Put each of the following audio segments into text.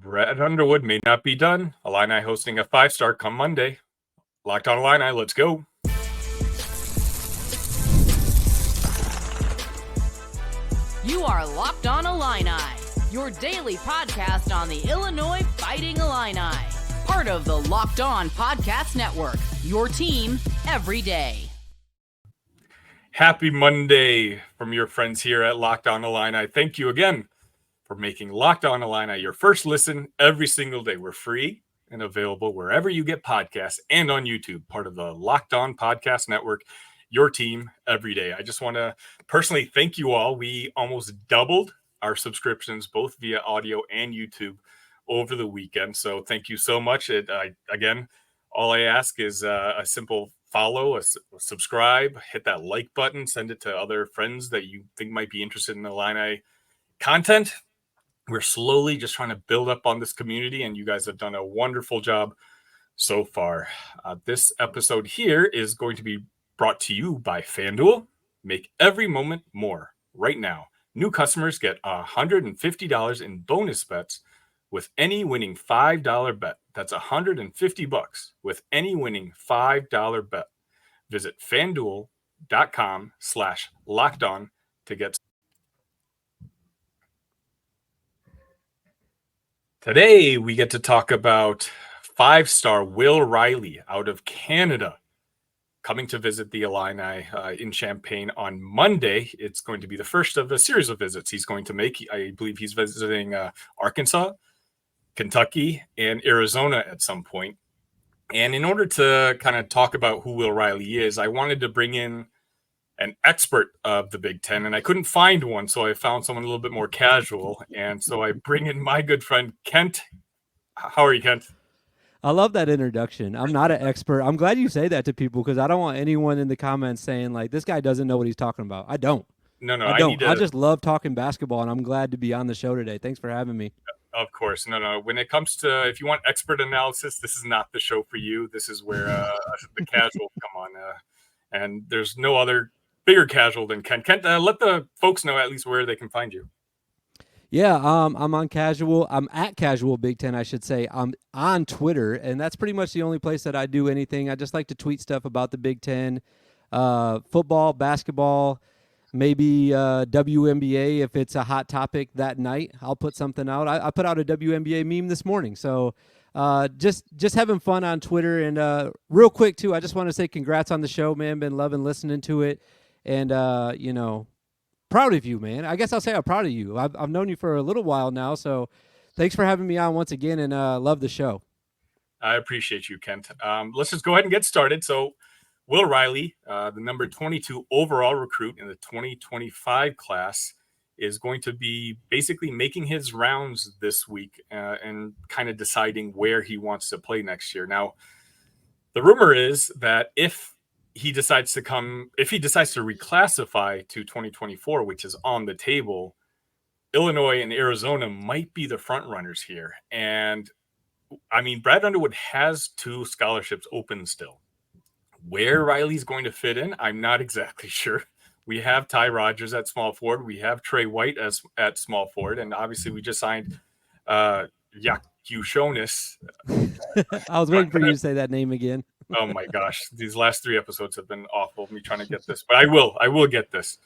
Brad Underwood may not be done. Illini hosting a 5-star come Monday. Locked on Illini, let's go. You are Locked on Illini, your daily podcast on the Illinois Fighting Illini. Part of the Locked On Podcast Network, your team every day. Happy Monday from your friends here at Locked on Illini. Thank you again for making Locked on Illini your first listen every single day. We're free and available wherever you get podcasts and on YouTube, part of the Locked On Podcast Network, your team every day. I just want to personally thank you all. We almost doubled our subscriptions, both via audio and YouTube, over the weekend. So thank you so much. Again, all I ask is a simple follow, a subscribe, hit that like button, send it to other friends that you think might be interested in Illini content. We're slowly just trying to build up on this community, and you guys have done a wonderful job so far. This episode here is going to be brought to you by FanDuel. Make every moment more. Right now, new customers get $150 in bonus bets with any winning $5 bet. That's $150 with any winning $5 bet. Visit FanDuel.com/lockedon to get started. Today, we get to talk about 5-star Will Riley out of Canada coming to visit the Illini in Champaign on Monday. It's going to be the first of a series of visits he's going to make. I believe he's visiting Arkansas, Kentucky, and Arizona at some point. And in order to kind of talk about who Will Riley is, I wanted to bring in an expert of the Big Ten, and I couldn't find one, so I found someone a little bit more casual. And so I bring in my good friend, Kent. How are you, Kent? I love that introduction. I'm not an expert. I'm glad you say that to people because I don't want anyone in the comments saying, like, this guy doesn't know what he's talking about. I don't. No, I don't. I just love talking basketball, and I'm glad to be on the show today. Thanks for having me. Of course. No. When it comes to, if you want expert analysis, this is not the show for you. This is where the casuals come on. And there's no other bigger casual than Kent. Kent, let the folks know at least where they can find you. Yeah, I'm on Casual. I'm at Casual Big Ten, I should say. I'm on Twitter, and that's pretty much the only place that I do anything. I just like to tweet stuff about the Big Ten, football, basketball, maybe WNBA if it's a hot topic that night. I'll put something out. I put out a WNBA meme this morning, so just having fun on Twitter. And real quick, too, I just want to say congrats on the show, man. Been loving listening to it, and, proud of you, man. I guess I'll say I'm proud of you. I've known you for a little while now, so thanks for having me on once again, and love the show. I appreciate you, Kent. Let's just go ahead and get started. So Will Riley, the number 22 overall recruit in the 2025 class, is going to be basically making his rounds this week and kind of deciding where he wants to play next year. Now, the rumor is that if he decides to reclassify to 2024, which is on the table, Illinois and Arizona might be the front runners here. And I mean, Brad Underwood has 2 scholarships open still. Where Riley's going to fit in, I'm not exactly sure. We have Ty Rogers at small forward. We have Trey White at small forward. And obviously we just signed Yakushonis. I was waiting for you to say that name again. Oh my gosh, these last 3 episodes have been awful. Me trying to get this, but I will get this.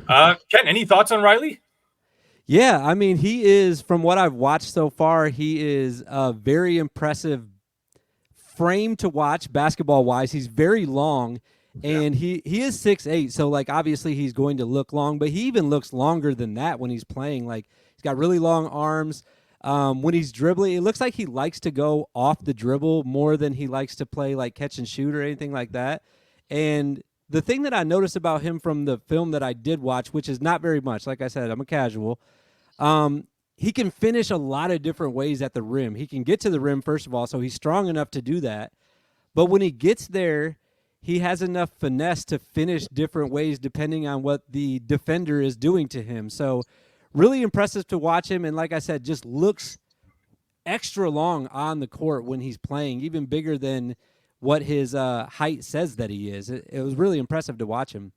Ken, any thoughts on Riley? Yeah, I mean, he is, from what I've watched so far, he is a very impressive frame to watch basketball wise. He's very long, and he is 6'8", so like obviously he's going to look long, but he even looks longer than that when he's playing. Like, he's got really long arms. When he's dribbling, it looks like he likes to go off the dribble more than he likes to play like catch and shoot or anything like that. And the thing that I noticed about him from the film that I did watch, which is not very much, like I said, I'm a casual, he can finish a lot of different ways at the rim. He can get to the rim, first of all, so he's strong enough to do that. But when he gets there, he has enough finesse to finish different ways depending on what the defender is doing to him. So really impressive to watch him, and like I said, just looks extra long on the court when he's playing, even bigger than what his height says that he is. It was really impressive to watch him.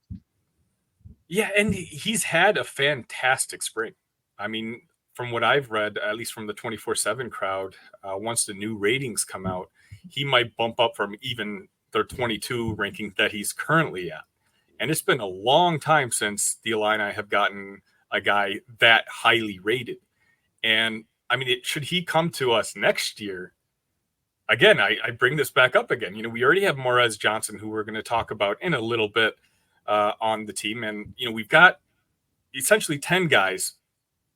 Yeah, and he's had a fantastic spring. I mean, from what I've read, at least from the 24/7 crowd, once the new ratings come out, he might bump up from even their 22 ranking that he's currently at. And it's been a long time since the Illini have gotten a guy that highly rated. And I mean, should he come to us next year? Again, I bring this back up again. We already have Morez Johnson, who we're going to talk about in a little bit on the team. And, we've got essentially 10 guys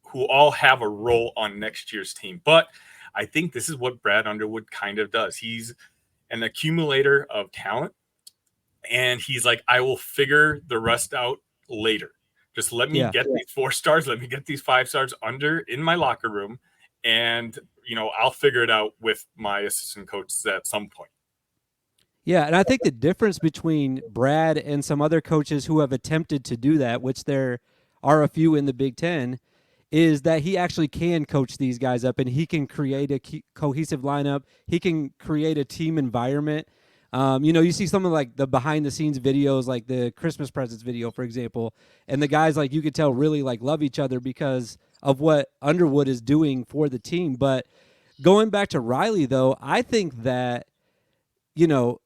who all have a role on next year's team. But I think this is what Brad Underwood kind of does. He's an accumulator of talent. And he's like, I will figure the rest out later. Just let me get these 4 stars. Let me get these 5 stars in my locker room. And, I'll figure it out with my assistant coaches at some point. Yeah, and I think the difference between Brad and some other coaches who have attempted to do that, which there are a few in the Big Ten, is that he actually can coach these guys up and he can create a cohesive lineup. He can create a team environment. You see some of like the behind the scenes videos, like the Christmas presents video, for example, and the guys, like, you could tell really like love each other because of what Underwood is doing for the team. But going back to Riley, though, I think that, the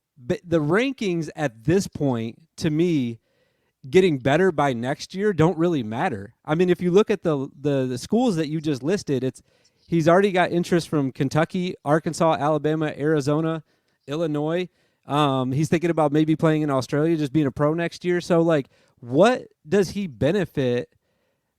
rankings at this point, to me, getting better by next year don't really matter. I mean, if you look at the schools that you just listed, he's already got interest from Kentucky, Arkansas, Alabama, Arizona, Illinois. He's thinking about maybe playing in Australia, just being a pro next year. So, like, what does he benefit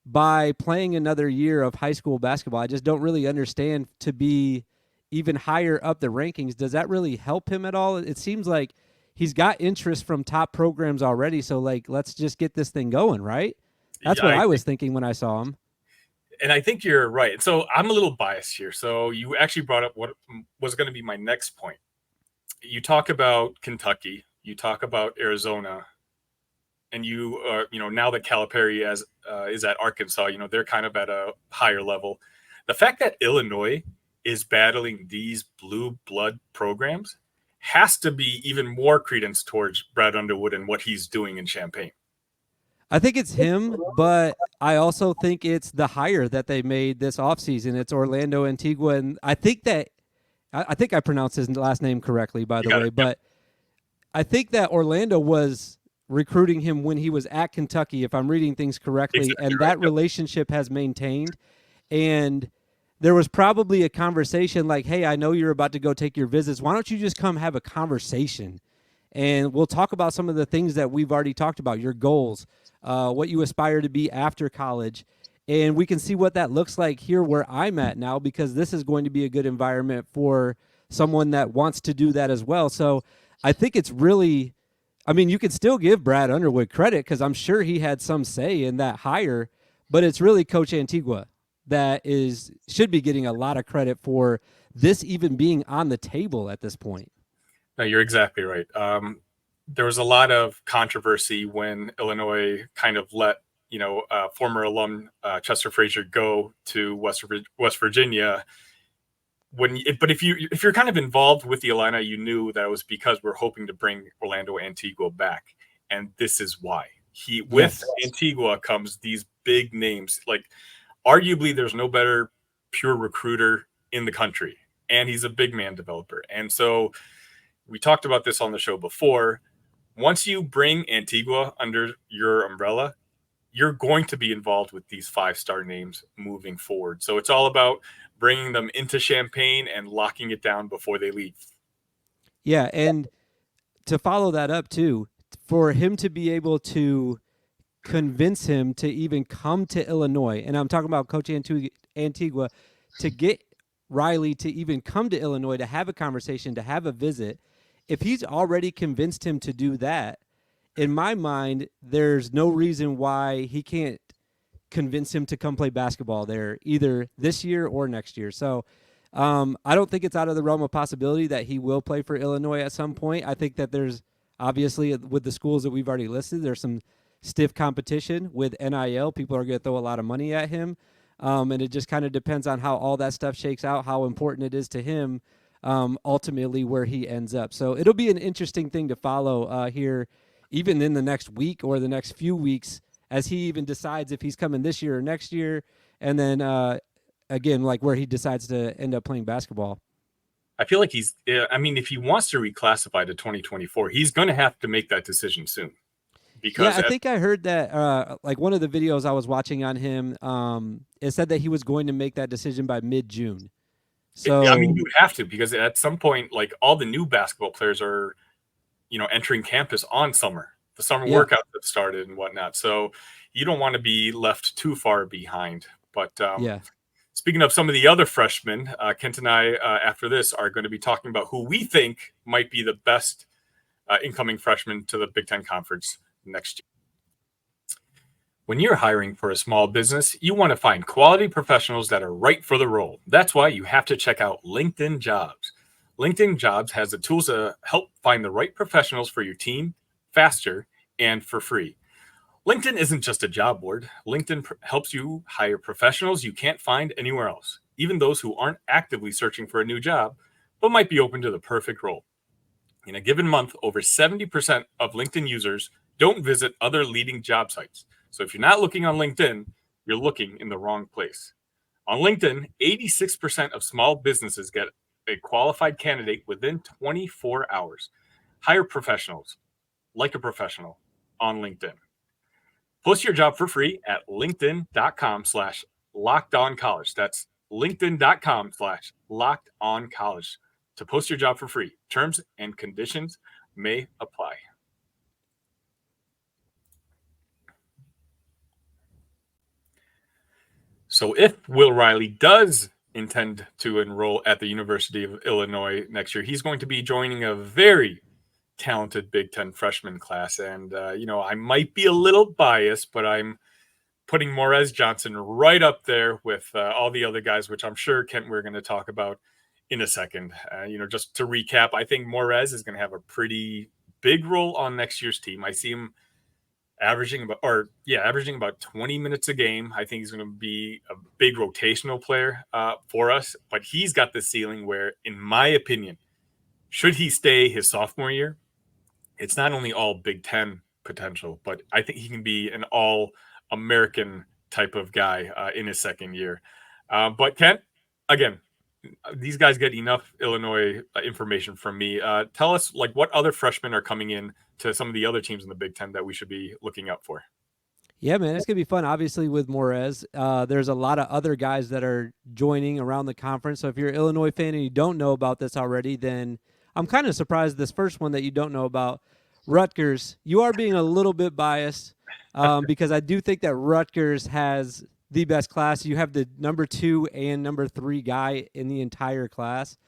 by playing another year of high school basketball? I just don't really understand to be even higher up the rankings. Does that really help him at all? It seems like he's got interest from top programs already. So, like, let's just get this thing going, right? That's what I was thinking when I saw him. And I think you're right. So I'm a little biased here. So you actually brought up what was going to be my next point. You talk about Kentucky, you talk about Arizona, and now that Calipari is at Arkansas, they're kind of at a higher level. The fact that Illinois is battling these blue blood programs has to be even more credence towards Brad Underwood and what he's doing in Champaign. I think it's him, but I also think it's the hire that they made this offseason. It's Orlando Antigua, and I think I pronounced his last name correctly, by the way, but I think that Orlando was recruiting him when he was at Kentucky, if I'm reading things correctly, exactly, and that relationship has maintained. And there was probably a conversation like, hey, I know you're about to go take your visits. Why don't you just come have a conversation? And we'll talk about some of the things that we've already talked about, your goals, what you aspire to be after college. And we can see what that looks like here where I'm at now, because this is going to be a good environment for someone that wants to do that as well. So I think it's really, you could still give Brad Underwood credit because I'm sure he had some say in that hire, but it's really Coach Antigua that should be getting a lot of credit for this even being on the table at this point. No, you're exactly right. There was a lot of controversy when Illinois kind of let former alum Chester Frazier go to West Virginia. But if you're kind of involved with the Illini, you knew that it was because we're hoping to bring Orlando Antigua back, and this is why. With Antigua comes these big names. Like, arguably, there's no better pure recruiter in the country, and he's a big man developer. And so we talked about this on the show before. Once you bring Antigua under your umbrella, you're going to be involved with these 5-star names moving forward. So it's all about bringing them into Champaign and locking it down before they leave. Yeah, and to follow that up too, for him to be able to convince him to even come to Illinois, and I'm talking about Coach Antigua, to get Riley to even come to Illinois, to have a conversation, to have a visit, if he's already convinced him to do that, in my mind, there's no reason why he can't convince him to come play basketball there either this year or next year. So I don't think it's out of the realm of possibility that he will play for Illinois at some point. I think that there's obviously, with the schools that we've already listed, there's some stiff competition with NIL. People are going to throw a lot of money at him. And it just kind of depends on how all that stuff shakes out, how important it is to him, ultimately where he ends up. So it'll be an interesting thing to follow here, even in the next week or the next few weeks, as he even decides if he's coming this year or next year. And then again, like where he decides to end up playing basketball. I feel like if he wants to reclassify to 2024, he's going to have to make that decision soon. Because I think I heard that like one of the videos I was watching on him, it said that he was going to make that decision by mid-June. So you have to, because at some point, like all the new basketball players are, entering campus on summer. The summer workouts have started and whatnot. So you don't want to be left too far behind. But speaking of some of the other freshmen, Kent and I, after this, are going to be talking about who we think might be the best incoming freshmen to the Big Ten Conference next year. When you're hiring for a small business, you want to find quality professionals that are right for the role. That's why you have to check out LinkedIn Jobs. LinkedIn Jobs has the tools to help find the right professionals for your team faster and for free. LinkedIn isn't just a job board. LinkedIn helps you hire professionals you can't find anywhere else, even those who aren't actively searching for a new job, but might be open to the perfect role. In a given month, over 70% of LinkedIn users don't visit other leading job sites. So if you're not looking on LinkedIn, you're looking in the wrong place. On LinkedIn, 86% of small businesses get a qualified candidate within 24 hours. Hire professionals like a professional on LinkedIn. Post your job for free at linkedin.com/lockedoncollege. That's linkedin.com/lockedoncollege to post your job for free. Terms and conditions may apply. So if Will Riley does intend to enroll at the University of Illinois next year, he's going to be joining a very talented Big Ten freshman class. And, I might be a little biased, but I'm putting Morez Johnson right up there with all the other guys, which I'm sure, Kent, we're going to talk about in a second. Just to recap, I think Morez is going to have a pretty big role on next year's team. I see him averaging about 20 minutes a game. I think he's going to be a big rotational player for us, but he's got the ceiling where, in my opinion, should he stay his sophomore year, it's not only all Big Ten potential, but I think he can be an all-American type of guy in his second year. But Kent, again, these guys get enough Illinois information from me. Tell us, what other freshmen are coming in to some of the other teams in the Big Ten that we should be looking out for. Yeah, man, it's going to be fun. Obviously, with Morez, there's a lot of other guys that are joining around the conference. So if you're an Illinois fan and you don't know about this already, then I'm kind of surprised this first one that you don't know about. Rutgers, you are being a little bit biased because I do think that Rutgers has the best class. You have the number 2 and number 3 guy in the entire class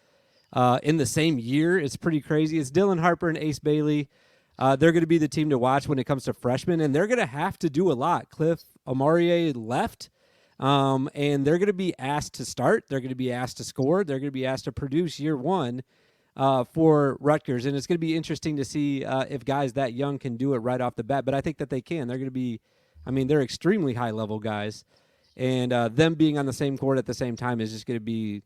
in the same year. It's pretty crazy. It's Dylan Harper and Ace Bailey. They're going to be the team to watch when it comes to freshmen, and they're going to have to do a lot. Cliff Omarie left, and they're going to be asked to start. They're going to be asked to score. They're going to be asked to produce year one for Rutgers, and it's going to be interesting to see if guys that young can do it right off the bat, but I think that they can. They're going to be they're extremely high-level guys, and them being on the same court at the same time is just going to be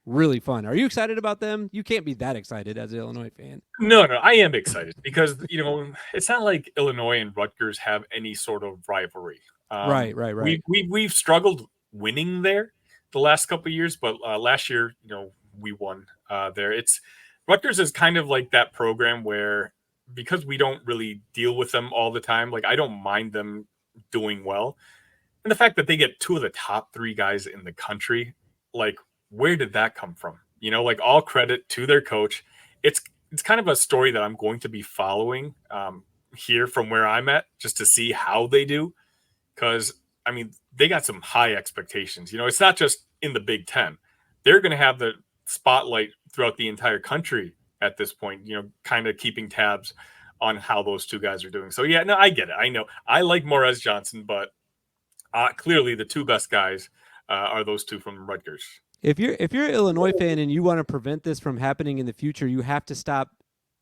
really fun. Are you excited about them? You can't be that excited as an Illinois fan. No, I am excited because, it's not like Illinois and Rutgers have any sort of rivalry. Right. We've struggled winning there the last couple of years, but last year, we won there. Rutgers is kind of like that program where, because we don't really deal with them all the time, I don't mind them doing well. And the fact that they get 2 of the top 3 guys in the country, where did that come from? All credit to their coach. It's kind of a story that I'm going to be following here from where I'm at, just to see how they do. Because, they got some high expectations. It's not just in the Big Ten. They're going to have the spotlight throughout the entire country at this point, kind of keeping tabs on how those 2 guys are doing. So, yeah, no, I get it. I know. I like Morez Johnson, but clearly the 2 best guys are those 2 from Rutgers. If you're an Illinois fan and you want to prevent this from happening in the future, you have to stop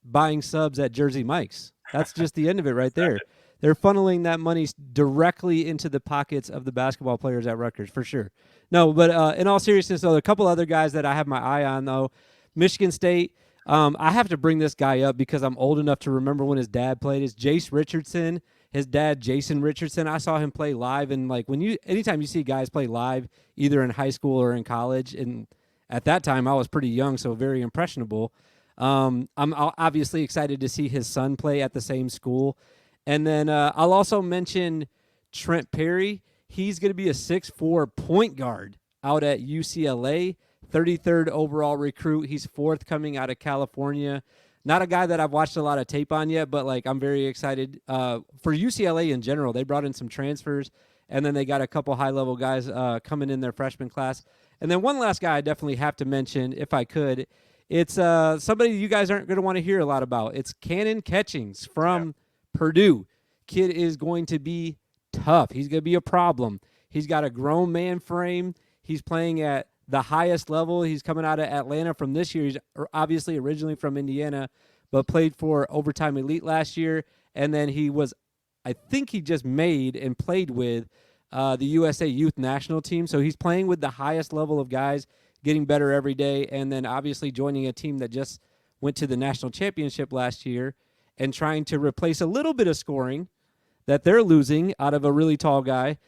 buying subs at Jersey Mike's. That's just the end of it right there. They're funneling that money directly into the pockets of the basketball players at Rutgers, for sure. No, but in all seriousness, though, a couple other guys that I have my eye on, though. Michigan State, I have to bring this guy up because I'm old enough to remember when his dad played, is Jace Richardson. His dad, Jason Richardson, I saw him play live. And like anytime you see guys play live, either in high school or in college, and at that time I was pretty young, so very impressionable. I'm obviously excited to see his son play at the same school. And then I'll also mention Trent Perry. He's going to be a 6'4" point guard out at UCLA, 33rd overall recruit. He's 4th coming out of California. Not a guy that I've watched a lot of tape on yet, but like I'm very excited for UCLA in general. They brought in some transfers, and then they got a couple high-level guys coming in their freshman class. And then one last guy I definitely have to mention, if I could. It's somebody you guys aren't going to want to hear a lot about. It's Cannon Catchings from Purdue. Kid is going to be tough. He's going to be a problem. He's got a grown man frame. He's playing at the highest level. He's coming out of Atlanta from this year. He's obviously originally from Indiana, but played for Overtime Elite last year. And then I think he just made and played with the USA Youth National Team. So he's playing with the highest level of guys, getting better every day. And then obviously joining a team that just went to the national championship last year and trying to replace a little bit of scoring that they're losing out of a really tall guy.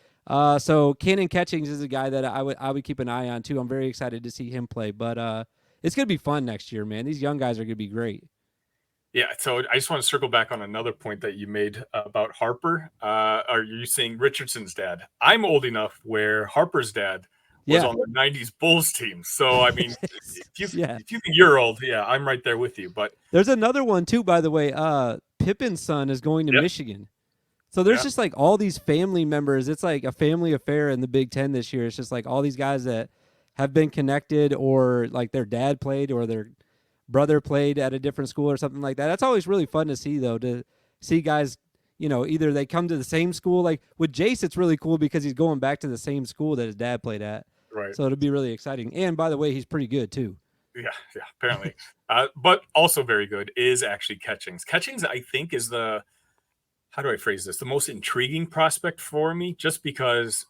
So Cannon Catchings is a guy that I would keep an eye on too. I'm very excited to see him play, but it's going to be fun next year, man. These young guys are going to be great. Yeah, so I just want to circle back on another point that you made about Harper. Are you saying Richardson's dad? I'm old enough where Harper's dad was on the 90s Bulls team. So, I mean, if you think you're old, I'm right there with you. But there's another one too, by the way. Pippen's son is going to Michigan. So there's just like all these family members. It's like a family affair in the Big Ten this year. It's just like all these guys that have been connected, or like their dad played or their brother played at a different school or something like that. That's always really fun to see, though, to see guys, either they come to the same school. Like with Jace, it's really cool because he's going back to the same school that his dad played at. Right. So it'll be really exciting. And by the way, he's pretty good too. Yeah, apparently. But also very good is actually Catchings. Catchings, I think, is how do I phrase this? The most intriguing prospect for me, just because,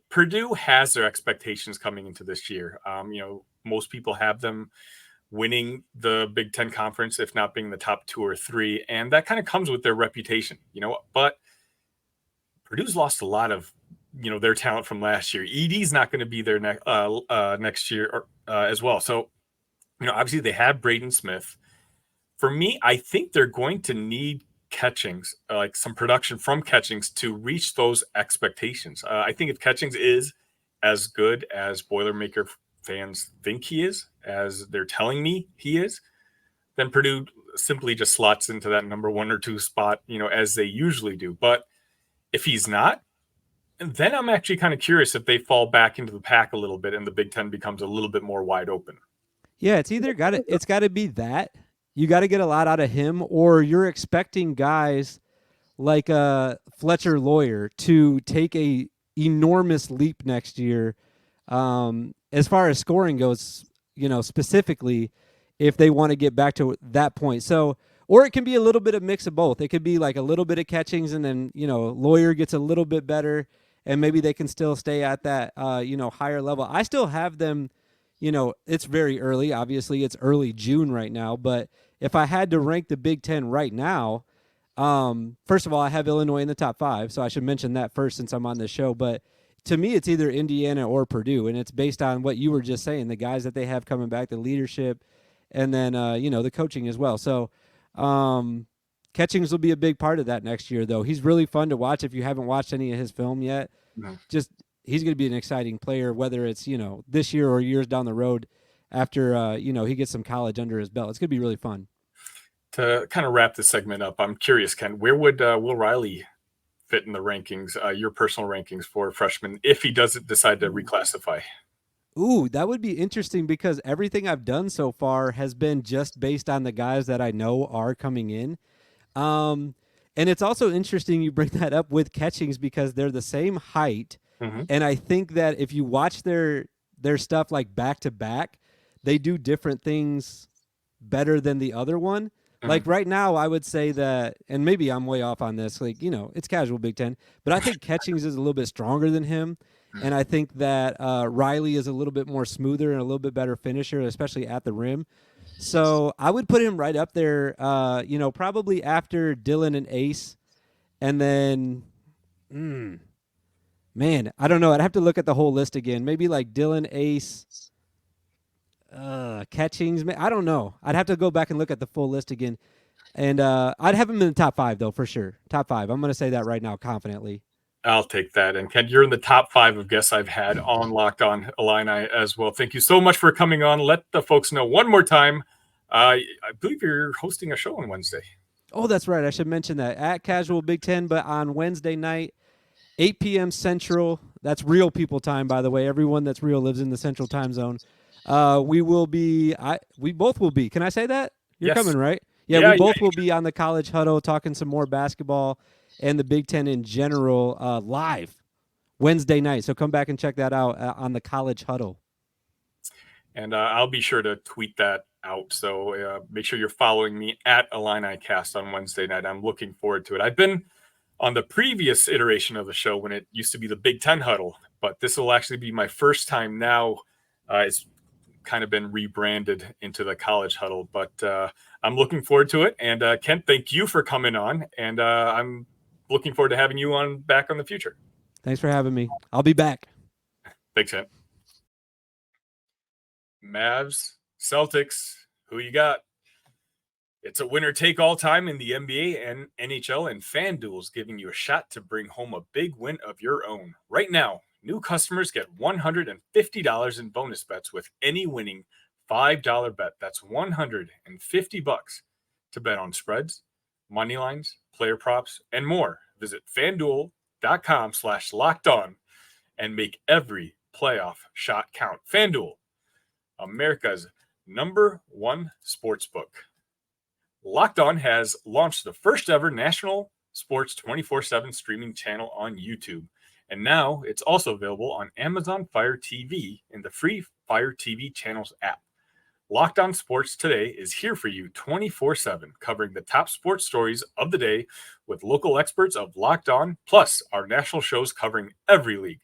Purdue has their expectations coming into this year. Most people have them winning the Big Ten Conference, if not being the top 2 or 3. And that kind of comes with their reputation, but Purdue's lost a lot of, their talent from last year. ED's not going to be there next year as well. So, obviously they have Braden Smith. For me, I think they're going to need Catchings, like some production from Catchings to reach those expectations. I think if Catchings is as good as Boilermaker fans think he is, as they're telling me he is, then Purdue simply just slots into that number 1 or 2 spot, as they usually do. But if he's not, then I'm actually kind of curious if they fall back into the pack a little bit and the Big Ten becomes a little bit more wide open. Yeah, it's either it's got to be that. You got to get a lot out of him, or you're expecting guys like Fletcher Lawyer to take a enormous leap next year as far as scoring goes, specifically if they want to get back to that point. So, or it can be a little bit of mix of both. It could be like a little bit of Catchings and then, Lawyer gets a little bit better and maybe they can still stay at that, higher level. I still have them, it's very early. Obviously, it's early June right now, but if I had to rank the Big Ten right now, first of all, I have Illinois in the top 5, so I should mention that first since I'm on this show. But to me, it's either Indiana or Purdue, and it's based on what you were just saying, the guys that they have coming back, the leadership, and then, the coaching as well. So Catchings will be a big part of that next year, though. He's really fun to watch if you haven't watched any of his film yet. No. He's going to be an exciting player, whether it's, this year or years down the road after, he gets some college under his belt. It's going to be really fun. To kind of wrap this segment up, I'm curious, Ken, where would Will Riley fit in the rankings, your personal rankings for freshmen, if he doesn't decide to reclassify? Ooh, that would be interesting because everything I've done so far has been just based on the guys that I know are coming in. And it's also interesting you bring that up with Catchings because they're the same height. Mm-hmm. And I think that if you watch their stuff like back to back, they do different things better than the other one. Mm-hmm. Like right now, I would say that, and maybe I'm way off on this, like, it's casual Big Ten, but I think Catchings is a little bit stronger than him. And I think that Riley is a little bit more smoother and a little bit better finisher, especially at the rim. So I would put him right up there, probably after Dylan and Ace. And then, man, I don't know. I'd have to look at the whole list again. Maybe like Dylan Ace, Catchings. I don't know. I'd have to go back and look at the full list again. And I'd have him in the top 5, though, for sure. Top 5. I'm going to say that right now confidently. I'll take that. And Ken, you're in the top 5 of guests I've had on Locked On Illini as well. Thank you so much for coming on. Let the folks know one more time. I believe you're hosting a show on Wednesday. Oh, that's right. I should mention that. At Casual Big Ten, but on Wednesday night, 8 p.m. Central. That's real people time, by the way. Everyone that's real lives in the Central time zone. We will be we both will be. Can I say that? You're coming, right? Yeah, we both will be on the College Huddle talking some more basketball and the Big Ten in general live Wednesday night. So come back and check that out on the College Huddle. And I'll be sure to tweet that out. So make sure you're following me at IlliniCast on Wednesday night. I'm looking forward to it. I've been on the previous iteration of the show when it used to be the Big Ten Huddle, but this will actually be my first time now. It's kind of been rebranded into the College Huddle, but I'm looking forward to it. And Kent, thank you for coming on. And I'm looking forward to having you on back on the future. Thanks for having me. I'll be back. Thanks, Kent. Mavs, Celtics, who you got? It's a winner take all time in the NBA and NHL, and FanDuel's giving you a shot to bring home a big win of your own. Right now, new customers get $150 in bonus bets with any winning $5 bet. That's $150 to bet on spreads, money lines, player props, and more. Visit FanDuel.com/lockedon and make every playoff shot count. FanDuel, America's #1 sportsbook. Locked On has launched the first ever national sports 24/7 streaming channel on YouTube. And now it's also available on Amazon Fire TV in the free Fire TV channels app. Locked On Sports Today is here for you 24/7, covering the top sports stories of the day with local experts of Locked On, plus our national shows covering every league.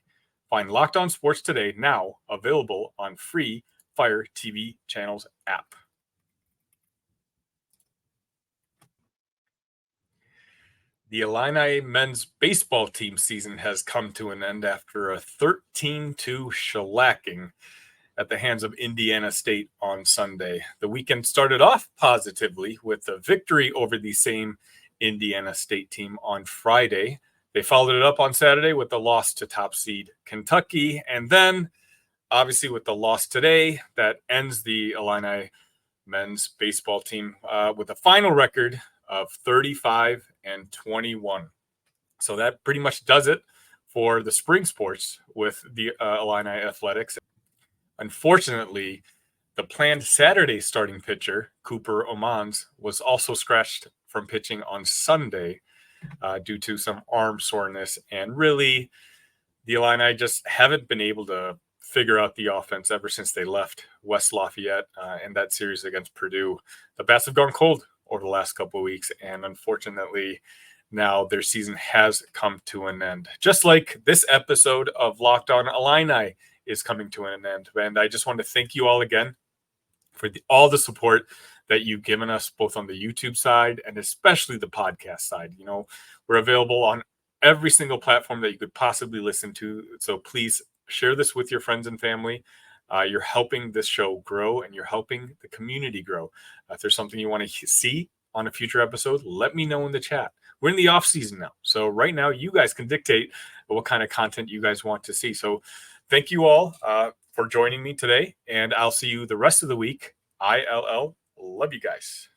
Find Locked On Sports Today now available on free Fire TV channels app. The Illini men's baseball team season has come to an end after a 13-2 shellacking at the hands of Indiana State on Sunday. The weekend started off positively with a victory over the same Indiana State team on Friday. They followed it up on Saturday with the loss to top seed Kentucky, and then obviously with the loss today that ends the Illini men's baseball team with a final record of 35-21. So that pretty much does it for the spring sports with the Illini Athletics. Unfortunately, the planned Saturday starting pitcher, Cooper Omans, was also scratched from pitching on Sunday due to some arm soreness. And really, the Illini just haven't been able to figure out the offense ever since they left West Lafayette in that series against Purdue. The bats have gone cold over the last couple of weeks, and unfortunately now their season has come to an end, just like this episode of Locked On Illini is coming to an end. And I just want to thank you all again for all the support that you've given us, both on the YouTube side and especially the podcast side. You know, we're available on every single platform that you could possibly listen to, so please share this with your friends and family. You're helping this show grow, and you're helping the community grow. If there's something you want to see on a future episode, let me know in the chat. We're in the off season now, so right now you guys can dictate what kind of content you guys want to see. So thank you all for joining me today, and I'll see you the rest of the week. ILL, love you guys.